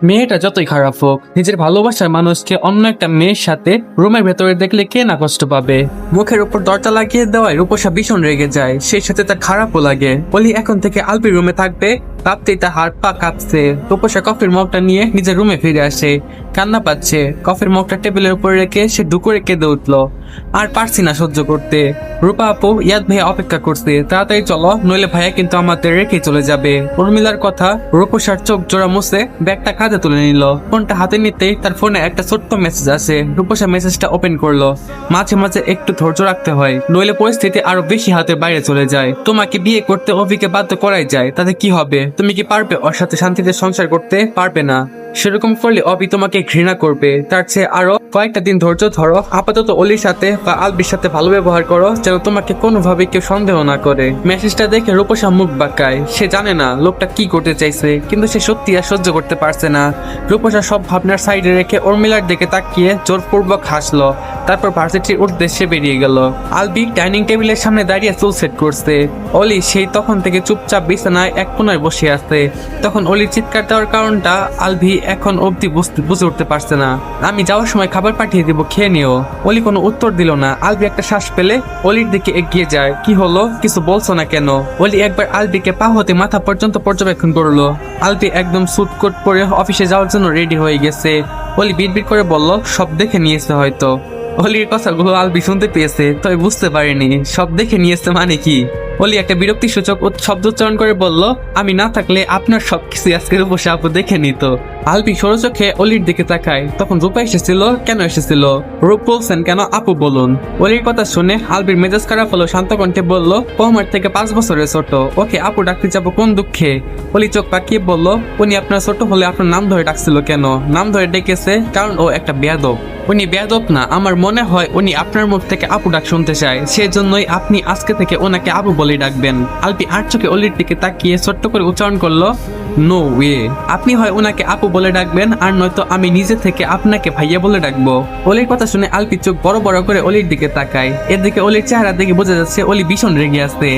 মেয়েটা যতই খারাপ হোক, নিজের ভালোবাসার মানুষকে অন্য একটা মেয়ের সাথে রুমের ভেতরে দেখলে কে না কষ্ট পাবে। মুখের উপর দরজা লাগিয়ে দেওয়ায় রূপসা ভীষণ রেগে যায়, সেই সাথে তার খারাপও লাগে। অলি এখন থেকে আলবি রুমে থাকবে, ভাবতেই তার হাত পা কাঁপছে। রূপসা কফির মগটা নিয়ে নিজের রুমে ফিরে আসে, কান্না পাচ্ছে। কফির মগটা টেবিলের উপরে রেখে সে দুকুরে কেঁদে উঠলো। আর পারছি না সহ্য করতে। রূপা আপু, ইয়াদ ভাইয়া অপেক্ষা করছে, তাড়াতাড়ি চলো, নইলে ভাইয়া কিন্তু আমাদের রেখে চলে যাবে। উর্মিলার কথা রূপসার চোখ জোড়া মুছে ব্যাগটা কাঁধে তুলে নিল। ফোনটা হাতে নিতেই তার ফোনে একটা ছোট্ট মেসেজ আসে। রূপসা মেসেজটা ওপেন করলো। মাঝে মাঝে একটু ধৈর্য রাখতে হয়, নইলে পরিস্থিতি আরো বেশি হাতে বাইরে চলে যায়। তোমাকে বিয়ে করতে অভিকে বাধ্য করাই যায়, তাতে কি হবে? তুমি কি পারবে ওর সাথে শান্তিতে সংসার করতে? পারবে না। সেরকম করলে অবি তোমাকে ঘৃণা করবে। তার চেয়ে আরো কয়েকটা দিন ধৈর্য ধরো। আপাতত অলির সাথে বা আলবির সাথে ভালো ব্যবহার করো, যেন তোমাকে কোনোভাবে কেউ সন্দেহ না করে। মেসেজটা দেখে রূপসা মুখ বাঁকায়। সে জানে না লোকটা কি করতে চাইছে, কিন্তু সে সত্যি আর সহ্য করতে পারছে না। রূপসা সব ভাবনার সাইডে রেখে উর্মিলার দিকে তাকিয়ে জোরপূর্বক হাসলো। তারপর ভার্সিটির উদ্দেশ্যে বেরিয়ে গেল। আলবি ডাইনিং টেবিলের সামনে দাঁড়িয়ে চুল সেট করছে। অলি সেই তখন থেকে চুপচাপ বিছানায় এক কোনায় বসে আছে। তখন অলির চিৎকার দেওয়ার কারণটা আলবি এখন অব্দি বুঝে উঠতে পারছে না। আমি যাওয়ার সময় খাবার পাঠিয়ে দিব, খেয়ে নিও। অলি কোনো উত্তর দিল না। আলবি একটা শ্বাস পেলে অলির দিকে এগিয়ে যায়। কি হলো, কিছু বলছো না কেন? অলি একবার আলবিকে পা হতে মাথা পর্যন্ত পর্যবেক্ষণ করলো। আলবি একদম স্যুট কোট পরে অফিসে যাওয়ার জন্য রেডি হয়ে গেছে। অলি বিড়বিড় করে বলল, সব দেখে নিয়েছে হয়তো। অলির কথাগুলো আলবি শুনতে পেয়েছে, তবে বুঝতে পারেনি সব দেখে নিয়েছে মানে কি। অলি একটা বিরক্তি সূচক শব্দ উচ্চারণ করে বলল, আমি না থাকলে আপনার সবকিছু আজকের উপসে আপু দেখে নিত। আলবি সরু চোখে অলির দিকে তাকায়। তখন রূপা এসেছিল। কেন এসেছিল? রূপ বলছেন কেন, আপু বলুন। অলির কথা শুনে আলবির মেজাজ খারাপ হলো। শান্ত কণ্ঠে বলল, আমার থেকে 5 বছরের ছোট, ওকে আপু ডাকতে যাবো কোন দুঃখে? অলি চোখ পাকিয়ে বলল, উনি আপনার ছোট হলে আপনার নাম ধরে ডাকছিল কেন? নাম ধরে ডেকেছে কারণ ও একটা বেয়াদব। উনি বেয়াদব না, আমার মনে হয় উনি আপনার মুখ থেকে আপু ডাক শুনতে চায়, সেজন্যই আপনি আজকে থেকে ওনাকে আপু বলে ডাকবেন। আলবি আর চোখে অলির দিকে তাকিয়ে ছোট্ট করে উচ্চারণ করলো, নো ওয়ে। আপনি হয় ওনাকে আপু বলে ডাকবেন, আর নয়তো আমি নিজে থেকে আপনাকে ভাইয়া বলে ডাকবো। অলির কথা শুনে আলবি চোখ বড় বড় করে অলির দিকে তাকায়। এদিকে অলির চেহারা দেখে বোঝা যাচ্ছে অলি ভীষণ রেগে আছে।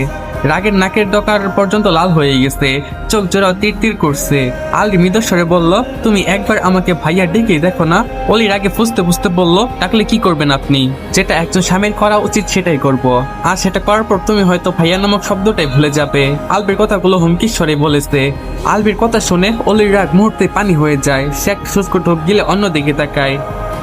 রাগের নাকের ডকার পর্যন্ত লাল হয়ে গেছে, চোখ জোড়াও তীর তীর করছে। আলবি মৃদস্বরে বলল, তুমি একবার আমাকে ভাইয়া ডেকে দেখো না। অলি রাগে ফুসতে ফুসতে বলল, ডাকলে কি করবেন আপনি? যেটা একজন স্বামীর করা উচিত সেটাই করব, আর সেটা করার পর তুমি হয়তো ভাইয়া নামক শব্দটাই ভুলে যাবে। আলবির কথাগুলো হুমকির স্বরে বলেছে। আলবির কথা শুনে অলির রাগ মুহূর্তে পানি হয়ে যায়। সে এক শুষ্ক ঢোক গিলে অন্যদিকে তাকায়।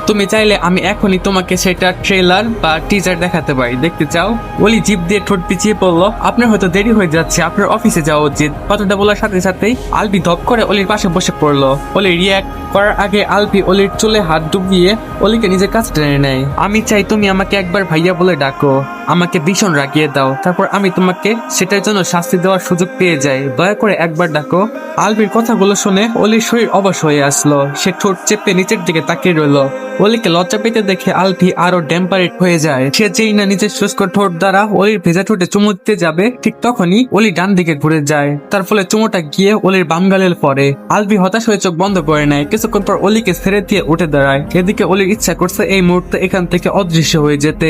তুমি চাইলে আমি এখনই তোমাকে সেটা ট্রেলার বা টিজার দেখাতে পারি, দেখতে চাও? অলি জিভ দিয়ে ঠোঁট পিছিয়ে পড়লো, আপনার হয়তো দেরি হয়ে যাচ্ছে, আপনার অফিসে যাওয়া উচিত। কথাটা বলার সাথে সাথেই আলবি ধপ করে অলির পাশে বসে পড়লো। অলি রিয়াক্ট করার আগে আলবি অলির চুলে হাত ডুবিয়ে অলিকে নিজের কাছে টেনে নেয়। আমি চাই তুমি আমাকে একবার ভাইয়া বলে ডাকো, আমাকে ভীষণ রাগিয়ে দাও, তারপর আমি তোমাকে সেটার জন্য শাস্তি দেওয়ার সুযোগ পেয়ে যাই। দয়া করে একবার ডাকো। আলবির কথাগুলো শুনে অলির শরীর অবশ হয়ে আসলো। সে ঠোঁট চেপে নিচের দিকে তাকিয়ে রইলো। অলিকে লজ্জা পেতে দেখে আলবি আরো ডেম্পারেট হয়ে যায়। সে যেই না নিজের শুষ্ক ঠোঁট দ্বারা অলির ভেজা ঠোঁটে চুমু দিতে যাবে, ঠিক তখনই অলি ডান দিকে ঘুরে যায়। তার ফলে চুমুটা গিয়ে অলির বাম গালের পরে। আলবি হতাশ হয়ে চোখ বন্ধ করে নেয়। কিছুক্ষণ পর অলিকে ছেড়ে দিয়ে উঠে দাঁড়ায়। এদিকে অলির ইচ্ছা করছে এই মুহূর্তে এখান থেকে অদৃশ্য হয়ে যেতে।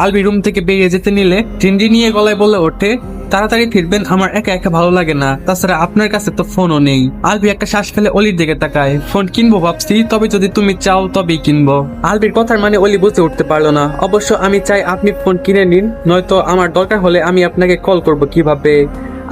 আলবি রুম থেকে বেরিয়ে যেতে নিলে টিন্ডি নিয়ে গলায় বলে ওঠে, তাড়াতাড়ি ফিরবেন, আমার একা একা ভালো লাগে না, তাছাড়া আপনার কাছে তো ফোনও নেই। আলবি একটা শ্বাস ফেলে অলির দিকে তাকায়। ফোন কিনবো ভাবছি, তবে যদি তুমি চাও তবেই কিনবো। আলবির কথার মানে অলি বুঝে উঠতে পারলো না। অবশ্য আমি চাই আপনি ফোন কিনে নিন, নয়তো আমার দরকার হলে আমি আপনাকে কল করব কিভাবে।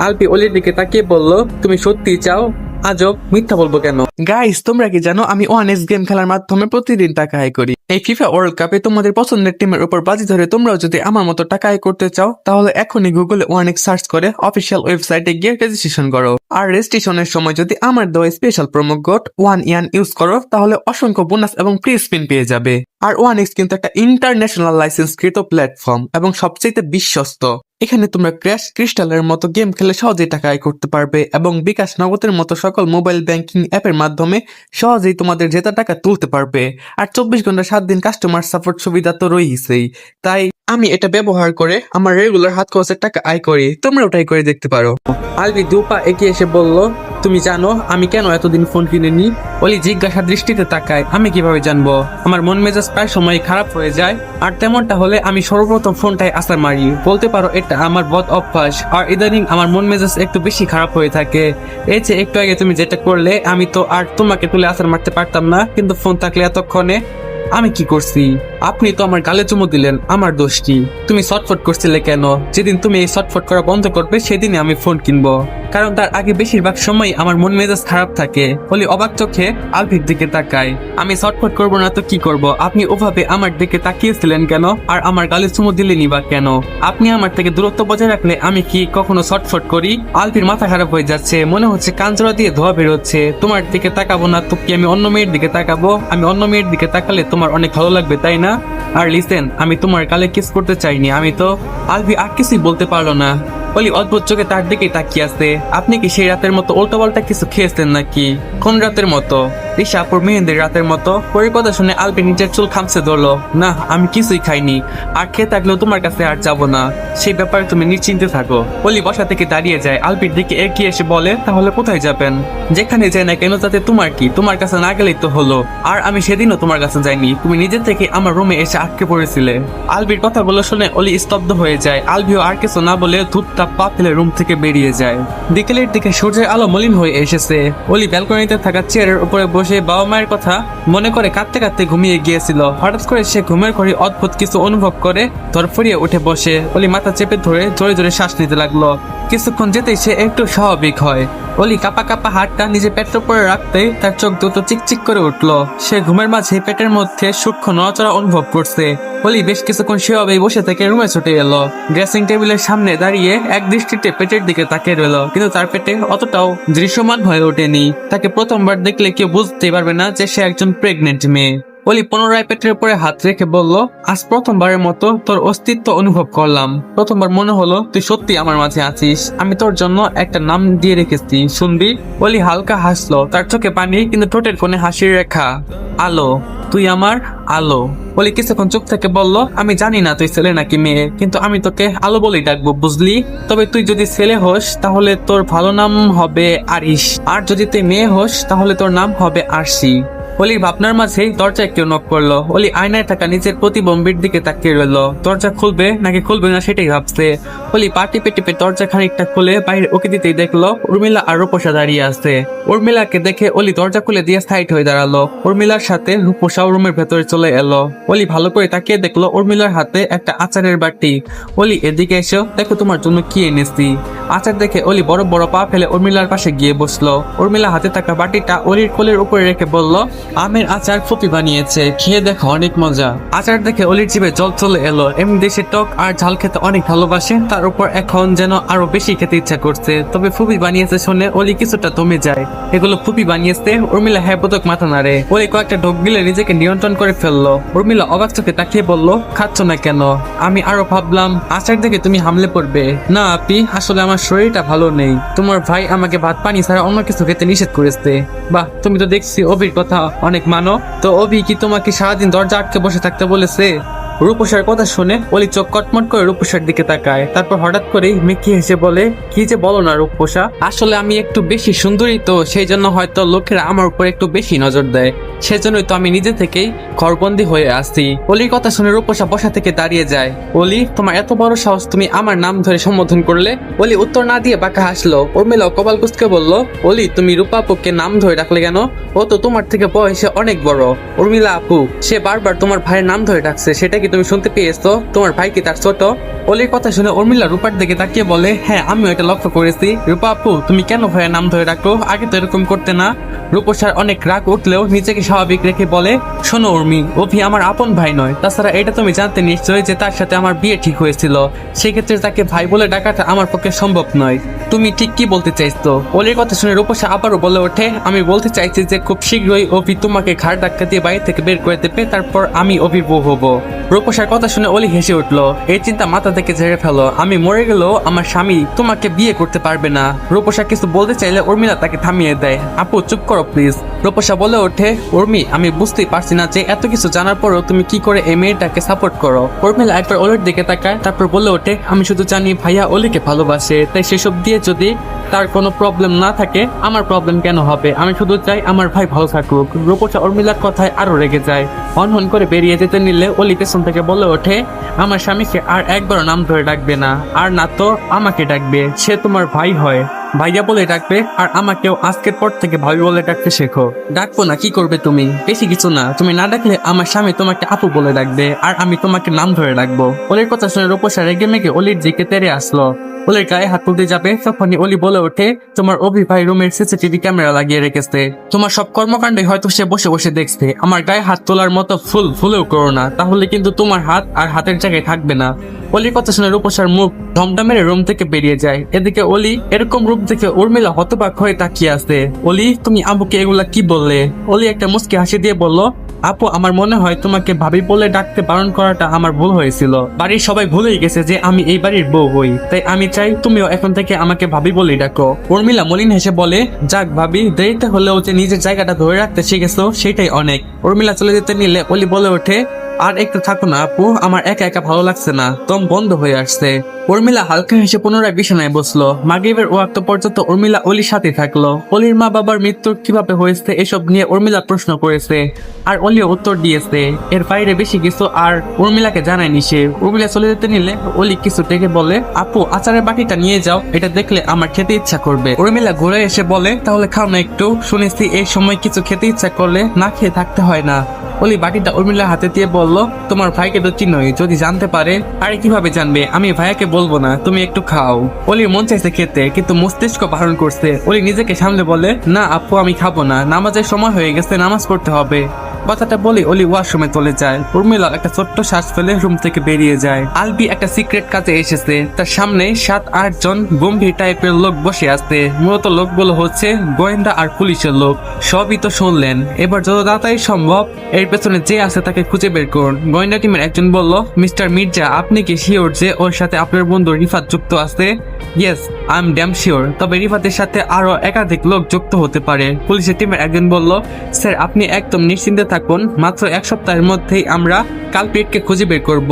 আলবি অলির দিকে তাকিয়ে বলল, তুমি সত্যি চাও? আজব, মিথ্যা বলবো কেন? গাইস, তোমরা কি জানো আমি 1x গেম খেলার মাধ্যমে প্রতিদিন টাকা আয় করি। এই ফিফা ওয়ার্ল্ড কাপে তোমাদের পছন্দের টিমের উপর বাজি ধরে তোমরাও যদি আমার মতো টাকা আয় করতে চাও, তাহলে এখনই গুগলে 1x সার্চ করে অফিসিয়াল ওয়েবসাইটে গিয়ে রেজিস্ট্রেশন করো। আর রেজিস্ট্রেশনের সময় যদি আমার দেওয়া special promo code 1IAN use করো, তাহলে অসংখ্য বোনাস এবং ফ্রি স্পিন পেয়ে যাবে। আর 1x কিন্তু একটা ইন্টারন্যাশনাল লাইসেন্সকৃত প্ল্যাটফর্ম এবং সবচেয়ে বিশ্বস্ত। এখানে তোমরা ক্র্যাশ ক্রিস্টালের মতো গেম খেলে সহজেই টাকা আয় করতে পারবে এবং বিকাশ নগদের মতো সকল মোবাইল ব্যাংকিং অ্যাপের মাধ্যমে সহজেই তোমাদের জেতা টাকা তুলতে পারবে। আর 24 ঘন্টা 7 দিন কাস্টমার সাপোর্ট সুবিধা তো রয়েছেই। তাই আমি এটা ব্যবহার করে আমার রেগুলার হাত খরচের টাকা আয় করি, তোমরা ওটাই করে দেখতে পারো। আলবি দুপা এগিয়ে এসে বলল, তুমি জানো আমি কেন এতদিন ফোন কিনিনি? অলি জিজ্ঞাসা দৃষ্টিতে তাকায়। আমি কিভাবে জানবো? আমার মন মেজাজ প্রায় সময় খারাপ হয়ে যায়, আর তেমনটা হলে আমি সর্বপ্রথম ফোনটায় আছাড় মারি। বলতে পারো এটা আমার বদ অভ্যাস, আর ইদানিং আমার মন মেজাজ একটু বেশি খারাপ হয়ে থাকে। এই যে একটু আগে তুমি যেটা করলে, আমি তো আর তোমাকে তুলে আছাড় মারতে পারতাম না, কিন্তু ফোন থাকলে এতক্ষণে আমি কি করছি? আপনি তো আমার গালে চুমু দিলেন, আমার দোষ কি? তুমি ছটফট করছিলে কেন? যেদিন তুমি এই ছটফট করা বন্ধ করবে সেদিনই আমি ফোন কিনবো, কারণ তার আগে বেশিরভাগ সময় আমার মন মেজাজ খারাপ থাকে। বলি অবাক চোখে আলফির দিকে তাকায়। আমি ছটফট করবো না তো কি করব? আপনি ওভাবে আমার দিকে তাকিয়েছিলেন কেন? আর আমার গালে চুমু দিলেনি বা কেন? আপনি আমার থেকে দূরত্ব বজায় রাখলে আমি কি কখনো ছটফট করি? আলফির মাথা খারাপ হয়ে যাচ্ছে, মনে হচ্ছে কাঞ্চরা দিয়ে ধোয়া বেরোচ্ছে। তোমার দিকে তাকাবো না তো কি আমি অন্য মেয়ের দিকে তাকাবো? আমি অন্য মেয়ের দিকে তাকালে তোমার অনেক ভালো লাগবে, তাই না? আর লিসেন, আমি তোমার গালে কিস করতে চাইনি, আমি তো। আলফি আর কিছুই বলতে পারলো না। বলি অদ্ভুত চোখে তার দিকে তাকিয়ে আছে। আপনি কি সেই রাতের মতো উল্টো পাল্টা কিছু খেয়েছেন নাকি? কোন রাতের মতো? ঋষাপুর মেহেন্দির রাতের মতো? পরের কথা শুনে আলফি নিজের চুল খামছে ধরলো। না, আমি কিছুই খাইনি, আর খেয়ে থাকলেও তোমার কাছে আর যাবো না, সেই ব্যাপারে তুমি নিশ্চিন্তে থাকো। বলি বসা থেকে দাঁড়িয়ে যায়, আলফির দিকে এগিয়ে এসে বলে, তাহলে কোথায় যাবেন? যেখানে যায় না কেন, তাতে তোমার কি? তোমার কাছে না গেলেই তো হলো। আর আমি সেদিনও তোমার কাছে যাইনি, তুমি নিজে থেকে আমার রুমে এসে আটকে পড়েছিলে। আলফির কথাগুলো শুনে অলি স্তব্ধ হয়ে যায়। আলফিও আর কিছু না বলে ধূপটা পা ফেলে রুম থেকে বেরিয়ে যায়। বিকেলের দিকে সূর্যের আলো মলিন হয়ে এসেছে। অলি ব্যালকনিতে থাকা চেয়ারের উপরে বসে বাবা মায়ের কথা মনে করে কাঁদতে কাঁদতে ঘুমিয়ে গিয়েছিল। হঠাৎ করে সে ঘুমের ঘরে অদ্ভুত কিছু অনুভব করে ধরফরিয়ে উঠে বসে। অলি মাথা চেপে ধরে জোরে জোরে শ্বাস নিতে লাগলো। কিছুক্ষণ যেতেই সে একটু স্বাভাবিক হয়। অলি কাপা কাপা হাতটা নিজে পেটের উপরে রাখতে তার চোখ দুটো চিকচিক করে উঠলো। সে ঘুমের মাঝে পেটের মধ্যে সূক্ষ্ম নড়াচড়া অনুভব করছে। অলি বেশ কিছুক্ষণ সেভাবেই বসে থেকে রুমে ছুটে এলো। ড্রেসিং টেবিলের সামনে দাঁড়িয়ে এক দৃষ্টিতে পেটের দিকে তাকিয়ে রইল, কিন্তু তার পেটে অতটাও দৃশ্যমান হয়ে ওঠেনি। তাকে প্রথমবার দেখলে কেউ বুঝতে পারবে না যে সে একজন প্রেগনেন্ট মেয়ে। অলি পুনরায় পেটের উপরে হাত রেখে বলল, আজ প্রথমবারের মতো তোর অস্তিত্ব অনুভব করলাম। প্রথমবার মনে হলো তুই সত্যি আমার মাঝে আছিস। আমি তোর জন্য একটা নাম দিয়ে রেখেছি, শুনবি? অলি হালকা হাসলো, তার চোখে পানি, কিন্তু ঠোঁটের কোণে হাসির রেখা। আলো, তুই আমার আলো। অলি কিছুক্ষণ চুপ থেকে বলল, আমি জানি না তুই ছেলে নাকি মেয়ে, কিন্তু আমি তোকে আলো বলেই ডাকবো, বুঝলি? তবে তুই যদি ছেলে হোস তাহলে তোর ভালো নাম হবে আরিশ, আর যদি তুই মেয়ে হোস তাহলে তোর নাম হবে আরশি। অলির ভাবনার মাঝে দরজায় কেউ নক করলো। অলি আয়নায় থাকা নিজের প্রতিবিম্বের দিকে তাকিয়ে রইলো। দরজা খুলবে নাকি খুলবে না সেটাই ভাবছে। অলি পা টিপে টিপে দরজা খানিকটা খুলে বাইরে ওকে দিতেই দেখলো উর্মিলা আর রূপসা দাঁড়িয়ে আছে। উর্মিলাকে দেখে অলি দরজা খুলে দিয়ে সাইড হয়ে দাঁড়ালো। উর্মিলার সাথে রূপসাও রুমের ভেতরে চলে এলো। অলি ভালো করে তাকিয়ে দেখলো উর্মিলার হাতে একটা আচারের বাটি। অলি এদিকে এসো, দেখো তোমার জন্য কি এনেছি। আচার দেখে অলি বড় বড় পা ফেলে উর্মিলার পাশে গিয়ে বসলো। উর্মিলা হাতে থাকা বাটিটা অলির কোলের উপরে রেখে বলল, আমের আচার ফুপি বানিয়েছে, খেয়ে দেখো অনেক মজা। আচার দেখে অলির জিভে জল চলে এলো। এমনি দেশে টক আর ঝাল খেতে অনেক ভালোবাসে, তার উপর এখন যেন আরো বেশি খেতে ইচ্ছা করছে। তবে ফুপি বানিয়েছে শুনে অলি কিছুটা দমে যায়। এগুলো ফুপি বানিয়েছে? উর্মিলা হ্যাঁ বোধক মাথা নাড়ে। অলি কয়েকটা ঢোক গিলে নিজেকে নিয়ন্ত্রণ করে ফেললো। উর্মিলা অবাক চোখে তাকিয়ে বলল, খাচ্ছ না কেন? আমি আরো ভাবলাম আচার দেখে তুমি হামলে পড়বে। না আপি, আসলে আমার শরীরটা ভালো নেই। তোমার ভাই আমাকে ভাত পানি ছাড়া অন্য কিছু খেতে নিষেধ করেছে। বাহ, তুমি তো দেখছি অভির কথা অনেক মানো। তো অভি কি তোমাকে সারাদিন দরজা আটকে বসে থাকতে বলেছে? রূপসার কথা শুনে অলি চোখ কটমট করে রূপসার দিকে তাকায়। তারপর হঠাৎ করেই মেকি হেসে বলে, কি যে বলো না রূপসা, আসলে আমি একটু বেশি সুন্দরী তো, সেই জন্য হয়তো লোকেরা আমার উপর একটু বেশি নজর দেয়। সেজন্যই তো আমি নিজে থেকেই ঘরবন্দি হয়ে আসছি। অলির কথা শুনে রূপসা বসা থেকে দাঁড়িয়ে যায়। অলি, তোমার এত বড় সাহস, তুমি আমার নাম ধরে সম্বোধন করলে? অলি উত্তর না দিয়ে বাঁকা হাসলো। উর্মিলা কপাল কুঁচকে বলল, অলি তুমি রূপা আপুকে নাম ধরে ডাকলে কেন? ও তো তোমার থেকে বয়সে অনেক বড়। উর্মিলা আপু, সে বারবার তোমার ভাইয়ের নাম ধরে ডাকছে, সেটা কি তুমি শুনতে পেয়েছো? তোমার ভাই কি তার ছোট? অলির কথা শুনে উর্মিলা রূপার দিকে তাকিয়ে বলে, হ্যাঁ আমিও এটা লক্ষ্য করেছি। রূপা আপু, তুমি কেন ভাইয়ের নাম ধরে ডাকো? আগে তো এরকম করতে না। রূপসার অনেক রাগ উঠলেও নিজেকে স্বাভাবিক রেখে বলে, শোনো উর্মি, অভি আমার আপন ভাই নয়। তাছাড়া এটা তুমি জানতে নিশ্চয়ই যে তার সাথে আমার বিয়ে ঠিক হয়েছিল। সেক্ষেত্রে তাকে ভাই বলে ডাকাটা আমার পক্ষে সম্ভব নয়। তুমি ঠিক কি বলতে চাইছো? অলির কথা শুনে রূপসা আবারও বলে ওঠে, আমি বলতে চাইছি যে খুব শীঘ্রই অভি তোমাকে ঘাড় ধাক্কা দিয়ে বাড়ি থেকে বের করে দেবে, তারপর আমি অভির বউ হবো। রূপসার কথা শুনে অলি হেসে উঠলো। এই চিন্তা মাথা থেকে ঝেড়ে ফেলো, আমি মরে গেলেও আমার স্বামী তোমাকে বিয়ে করতে পারবে না। রূপসা কিছু বলতে চাইলে উর্মিলা তাকে থামিয়ে দেয়। আপু চুপ করো প্লিজ। রূপসা বলে ওঠে, উর্মি আমি বুঝতেই পারছি না যে এত কিছু জানার পরও তুমি কি করে এই মেয়েটাকে সাপোর্ট করো। উর্মিলা একবার অলির দিকে তাকায়, তারপর বলে ওঠে, আমি শুধু জানি ভাইয়া অলিকে ভালোবাসে, তাই সেসব দিয়ে যদি তার কোনো প্রবলেম না থাকে আমার প্রবলেম কেন হবে, আমি শুধু চাই আমার ভাই ভালো থাকুক। রূপসা উর্মিলার কথায় আরো রেগে যায়। হন করে বেরিয়ে যেতে নিলে অলি পেছন থেকে বলে ওঠে, আমার স্বামীকে আর একবারও নাম ধরে ডাকবে না, আর না তো আমাকে ডাকবে, সে তোমার ভাই হয়, ভাইয়া বলে ডাকবে, আর আমাকেও আজকের পর থেকে ভাই বলে ডাকতে শেখো। ডাকবো না কি করবে তুমি? বেশি কিছু না, তুমি না ডাকলে আমার স্বামী তোমাকে আপু বলে ডাকবে, আর আমি তোমাকে নাম ধরে ডাকবো। অলির কথা শুনে রূপসা রেগে মেগে অলির দিকে তেড়ে আসলো। অলির গায়ে হাত তুলতে যাবে, তখনই অলি বলে ওঠে, তোমার অভি ভাই রুমের সিসিটিভি ক্যামেরা লাগিয়ে রেখেছে, তোমার সব কর্মকাণ্ডে হয়তো সে বসে বসে দেখছে, আমার গায়ে হাত তোলার মতো ভুলেও করো না, তাহলে কিন্তু তোমার হাত আর হাতের জায়গায় থাকবে না। অলির কথা শুনে রূপসার মুখ ধমটা মেরে রুম থেকে বেরিয়ে যায়। এদিকে অলি এরকম রূপ দেখে উর্মিলা হতবাক হয়ে তাকিয়ে আছে। অলি তুমি আম্মুকে এগুলা কি বললে? অলি একটা মুচকি হাসি দিয়ে বলল, আপু আমার মনে হয় তোমাকে ভাবি বলে ডাকতে বারণ করাটা আমার ভুল হয়েছিল। বাড়ির সবাই ভুলেই গেছে যে আমি এই বাড়ির বউ হই, তাই আমি চাই তুমিও এখন থেকে আমাকে ভাবি বলেই ডাকো। উর্মিলা মলিন হেসে বলে, যাক ভাবি, দেরিতে হলেও যে নিজের জায়গাটা ধরে রাখতে শিখেছো সেটাই অনেক। উর্মিলা চলে যেতে নিলে অলি বলে ওঠে, আর একটু থাকো না আপু, আমার একা একা ভালো লাগছে না, দম বন্ধ হয়ে আসছে। উর্মিলা হালকা হেসে পুনরায় বিছানায় বসলো। মাগরিবের ওয়াক্ত পর্যন্ত উর্মিলা অলির সাথে থাকলো। অলির মা বাবার মৃত্যু কিভাবে হয়েছে এসব নিয়ে উর্মিলা প্রশ্ন করেছে, আর অলিও উত্তর দিয়েছে। এর বাইরে বেশি কিছু আর উর্মিলাকে জানায়নি সে। উর্মিলা চলে যেতে নিলে অলি কিছু থেকে বলে, আপু আচারের বাটিটা নিয়ে যাও, এটা দেখলে আমার খেতে ইচ্ছা করবে। উর্মিলা ঘুরে এসে বলে, তাহলে খাও না একটু, শুনেছি এই সময় কিছু খেতে ইচ্ছা করলে না খেয়ে থাকতে হয় না। অলি বাটিটা উর্মিলার হাতে দিয়ে বলল, তোমার ভাইকে তো চিনোই, যদি জানতে পারে। আরে কিভাবে জানবে, আমি ভাইয়াকে বলবো না, তুমি একটু খাও। অলির মন চাইছে খেতে, কিন্তু মস্তিষ্ক বারণ করছে। অলি নিজেকে সামলে বলে, না আপু আমি খাবো না, নামাজের সময় হয়ে গেছে, নামাজ পড়তে হবে। কথাটা বলে অলি ওয়াশরুমে চলে যায়। উর্মিলা একটা ছোট্ট শ্বাস ফেলে রুম থেকে বেরিয়ে যায়। আলবি একটা সিক্রেট কাজে এসেছে, তার সামনে 7-8 জন গম্ভীর টাইপের লোক বসে আছে। মূলত লোকগুলো হচ্ছে গোয়েন্দা আর পুলিশের লোক। সবই তো শুনলেন, এবার যত তাড়াতাড়ি সম্ভব এর পেছনে যে আছে তাকে খুঁজে বের করুন। গোয়েন্দা টিমের একজন বলল, মিস্টার মির্জা আপনি কি শিওর যে ওর সাথে আপনার বন্ধু রিফাত যুক্ত আছে? Yes I am damn sure, তবে রিফাতের সাথে আরো একাধিক লোক যুক্ত হতে পারে। পুলিশের টিমের একজন বলল, স্যার আপনি একদম নিশ্চিন্তে থাকুন, মাত্র 1 সপ্তাহের মধ্যেই আমরা কালপ্রিটকে খুঁজে বের করব।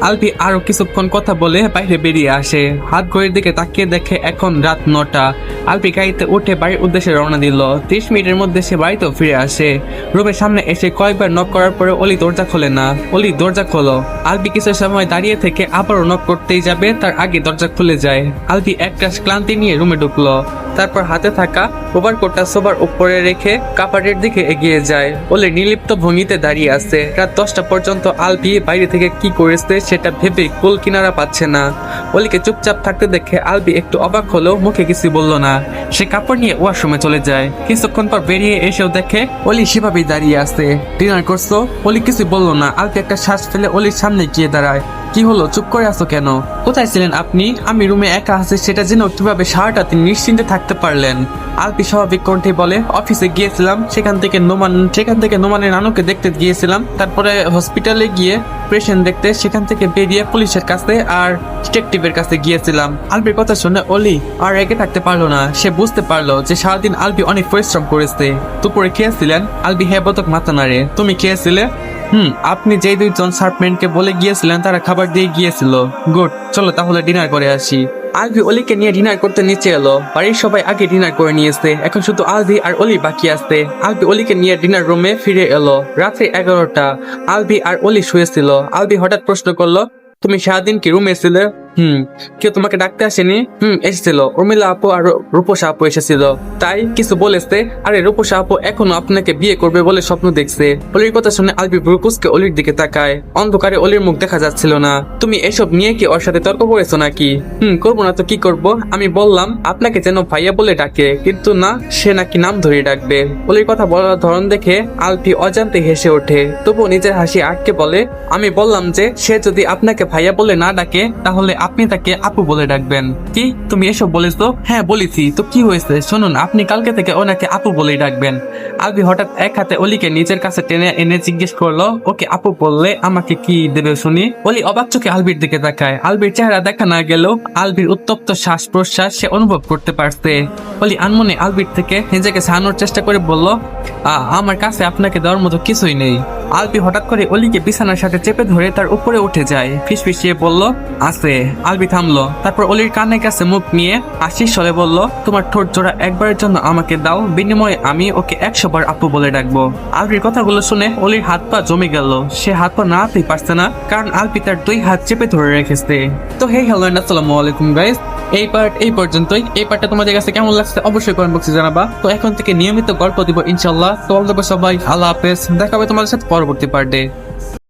আলবি আরো কিছুক্ষণ কথা বলে বাইরে বেরিয়ে আসে। হাত ঘড়ির দিকে তাকিয়ে দেখে এখন রাত 9টা। আলবি গাড়িতে উঠে বাড়ির উদ্দেশ্যে রওনা দিল। 30 মিনিটের মধ্যে সে বাড়িতেও ফিরে আসে। রুমের সামনে এসে কয়েকবার নক করার পরে অলি দরজা খোলে না। অলি দরজা খোলো। আলবি কিছু সময় দাঁড়িয়ে থেকে আবারও নক করতেই যাবে, তার আগে দরজা খুলে যায়। আলবি এক গ্লাস ক্লান্তি নিয়ে রুমে ঢুকলো। তারপর হাতে থাকা ওভারকোটটা সোফার উপরে রেখে কাপারের দিকে এগিয়ে যায়। অলি নির্লিপ্ত ভঙ্গিতে দাঁড়িয়ে আছে। রাত 10টা পর্যন্ত আলবি বাইরে থেকে কি করেছে সেটা ভেবে কুল কিনারা পাচ্ছে না। অলিকে চুপচাপ থাকতে দেখে আলবি একটু অবাক হলেও মুখে কিছু বলল না। সে কাপড় নিয়ে ওয়াশরুমে চলে যায়। কিছুক্ষণ পর বেরিয়ে এসেও দেখে অলি সেভাবেই দাঁড়িয়ে আছে। ডিনার করছো? অলি কিছু বলল না। আলবি একটা শ্বাস ফেলে অলির সামনে গিয়ে দাঁড়ায়। কি হলো, চুপ করে আছো কেন? কোথায় ছিলেন আপনি? আমি রুমে একা আছি সেটা জেনেও কিভাবে সারাটা দিন নিশ্চিন্তে থাকতে পারলেন? আলবি স্বাভাবিক কণ্ঠে বলে, অফিসে গিয়েছিলাম, সেখান থেকে নোমানের নানুকে দেখতে গিয়েছিলাম, তারপরে হসপিটালে গিয়ে পেশেন্ট দেখতে, সেখান থেকে বেরিয়ে পুলিশের কাছে আর ডিটেকটিভের কাছে গিয়েছিলাম। আলবির কথা শুনে অলি আর রেগে থাকতে পারলো না। সে বুঝতে পারলো যে সারাদিন আলবি অনেক পরিশ্রম করেছে। দুপুরে খেয়েছিলেন? আলবি হ্যাঁ বতক মাথা নাড়ে। তুমি খেয়েছিলে? আপনি যে 2 জন সার্ভেন্টকে বলে গিয়েছিলেন তারা খাবার দিয়ে গিয়েছিল। গুড, চলো তাহলে ডিনার করে আসি। আলবি অলিকে নিয়ে ডিনার করতে নিচে এলো। বাড়ির সবাই আগে ডিনার করে নিয়েছে, এখন শুধু আলবি আর অলি বাকি আছে। আলবি অলিকে নিয়ে ডিনার রুমে ফিরে এলো। রাত্রি 11টা। আলবি আর অলি শুয়েছিল। আলবি হঠাৎ প্রশ্ন করলো, তুমি সারাদিন কি রুমে ছিলে? কেউ তোমাকে ডাকতে আসেনি? এসেছিল, উর্মিলা আপু আর রূপসা আপু এসেছিল। তাই কিছু বলেছে? আরে রূপসা আপু এখনো আপনাকে বিয়ে করবে বলে স্বপ্ন দেখছে। অলির কথা শুনে আলবি ব্রুকুসকে অলির দিকে তাকায়। অন্ধকারে অলির মুখ দেখা যাচ্ছিল না। তুমি এসব নিয়ে কি ওর সাথে তর্ক করেছো নাকি? করবো না তো কি করব? আমি বললাম আপনাকে যেন ভাইয়া বলে ডাকে, কিন্তু না, সে নাকি নাম ধরে ডাকবে। অলির কথা বলার ধরন দেখে আলবি অজান্তে হেসে ওঠে। তবু নিজের হাসি আটকে বলে, আমি বললাম যে সে যদি আপনাকে ভাইয়া বলে না ডাকে তাহলে আপনি তাকে আপু বলে ডাকবেন। কি তুমি এসব বলেছো? হ্যাঁ বলেছি। তো কি হয়েছে শুনুন, আপনি কালকে থেকে ওনাকে আপু বলেই ডাকবেন। আলবি হঠাৎ এক হাতে অলিকে নিজের কাছে টেনে এনে জিজ্ঞেস করলো, ওকে আপু বললে আমাকে কি দেবে শুনি? অলি অবাক চোখে আলবির দিকে তাকায়। আলবির চেহারা দেখা না গেলেও আলবির উত্তপ্ত শ্বাস প্রশ্বাস সে অনুভব করতে পারছে। অলি আনমনে আলবির থেকে নিজেকে ছাড়ানোর চেষ্টা করে বলল, আমার কাছে আপনাকে দেওয়ার মতো কিছুই নেই। আলবি হঠাৎ করে অলিকে বিছানার সাথে চেপে ধরে তার উপরে উঠে যায়। ফিসফিসিয়ে বলল, আছে। আলবি থামলো। তারপর অলির কানের কাছে মুখ নিয়ে হাসির স্বরে বলল, তোমার ঠোঁট জোড়া একবারের জন্য আমাকে দাও, বিনিময়ে আমি ওকে 100 বার আপু বলে ডাকবো। আলবির কথাগুলো শুনে অলির হাত পা জমে গেল। সে হাত পা নাড়াতেই পারছে না, কারণ আলবি তার 2 হাত চেপে ধরে রেখেছে। তো হেই হ্যালো এন্ড আসসালামু আলাইকুম গাইস। এই পার্ট এই পর্যন্তই। এই পার্টটা তোমাদের কাছে কেমন লাগছে অবশ্যই কমেন্ট বক্সে জানাবা। তো এখন থেকে নিয়মিত গল্প দিব ইনশাল্লাহ। তো সবাই আল্লাহ হাফেজ, দেখা হবে তোমাদের সাথে পরবর্তী পার্টে।